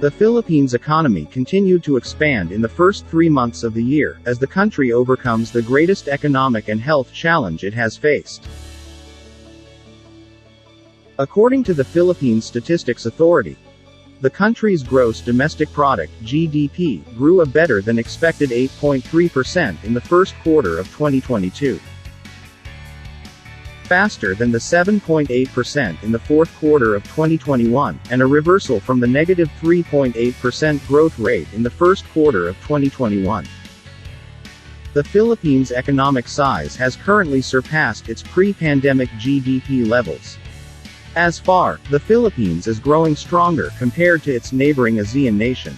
The Philippines' economy continued to expand in the first 3 months of the year, as the country overcomes the greatest economic and health challenge it has faced. According to the Philippine Statistics Authority, the country's gross domestic product, GDP, grew a better than expected 8.3% in the first quarter of 2022. Faster than the 7.8% in the fourth quarter of 2021, and a reversal from the negative 3.8% growth rate in the first quarter of 2021. The Philippines' economic size has currently surpassed its pre-pandemic GDP levels. As far, the Philippines is growing stronger compared to its neighboring ASEAN nation,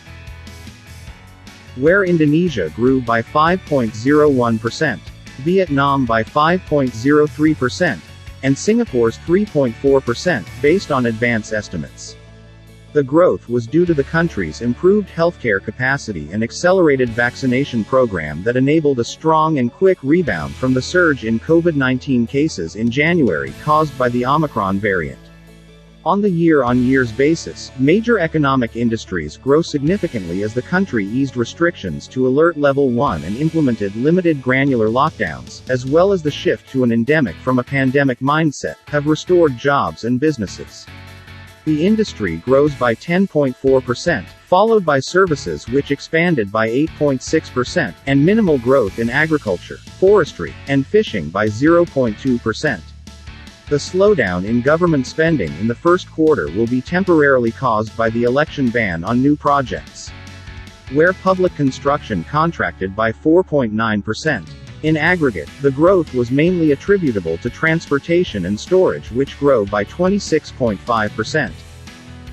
where Indonesia grew by 5.01%, Vietnam by 5.03%, and Singapore's 3.4%, based on advance estimates. The growth was due to the country's improved healthcare capacity and accelerated vaccination program that enabled a strong and quick rebound from the surge in COVID-19 cases in January caused by the Omicron variant. On the year-on-year basis, major economic industries grow significantly as the country eased restrictions to Alert Level 1 and implemented limited granular lockdowns, as well as the shift to an endemic from a pandemic mindset, have restored jobs and businesses. The industry grows by 10.4%, followed by services which expanded by 8.6%, and minimal growth in agriculture, forestry, and fishing by 0.2%. The slowdown in government spending in the first quarter will be temporarily caused by the election ban on new projects, where public construction contracted by 4.9%. In aggregate, the growth was mainly attributable to transportation and storage, which grew by 26.5%.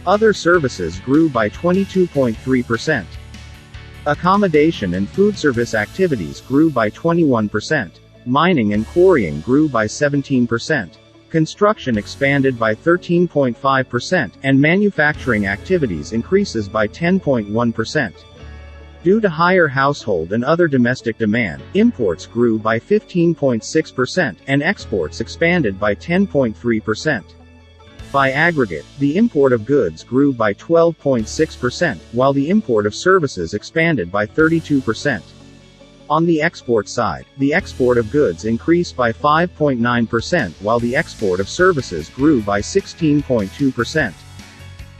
Other services grew by 22.3%. Accommodation and food service activities grew by 21%. Mining and quarrying grew by 17%. Construction expanded by 13.5%, and manufacturing activities increases by 10.1%. Due to higher household and other domestic demand, imports grew by 15.6%, and exports expanded by 10.3%. By aggregate, the import of goods grew by 12.6%, while the import of services expanded by 32%. On the export side, the export of goods increased by 5.9%, while the export of services grew by 16.2%.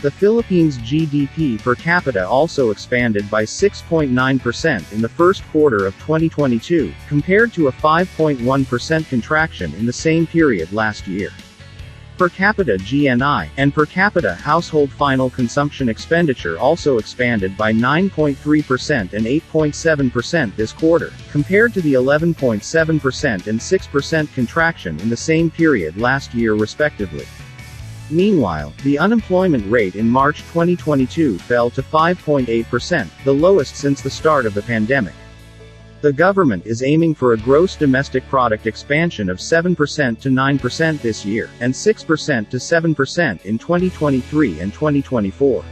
The Philippines' GDP per capita also expanded by 6.9% in the first quarter of 2022, compared to a 5.1% contraction in the same period last year. Per capita GNI, and per capita household final consumption expenditure also expanded by 9.3% and 8.7% this quarter, compared to the 11.7% and 6% contraction in the same period last year respectively. Meanwhile, the unemployment rate in March 2022 fell to 5.8%, the lowest since the start of the pandemic. The government is aiming for a gross domestic product expansion of 7% to 9% this year, and 6% to 7% in 2023 and 2024.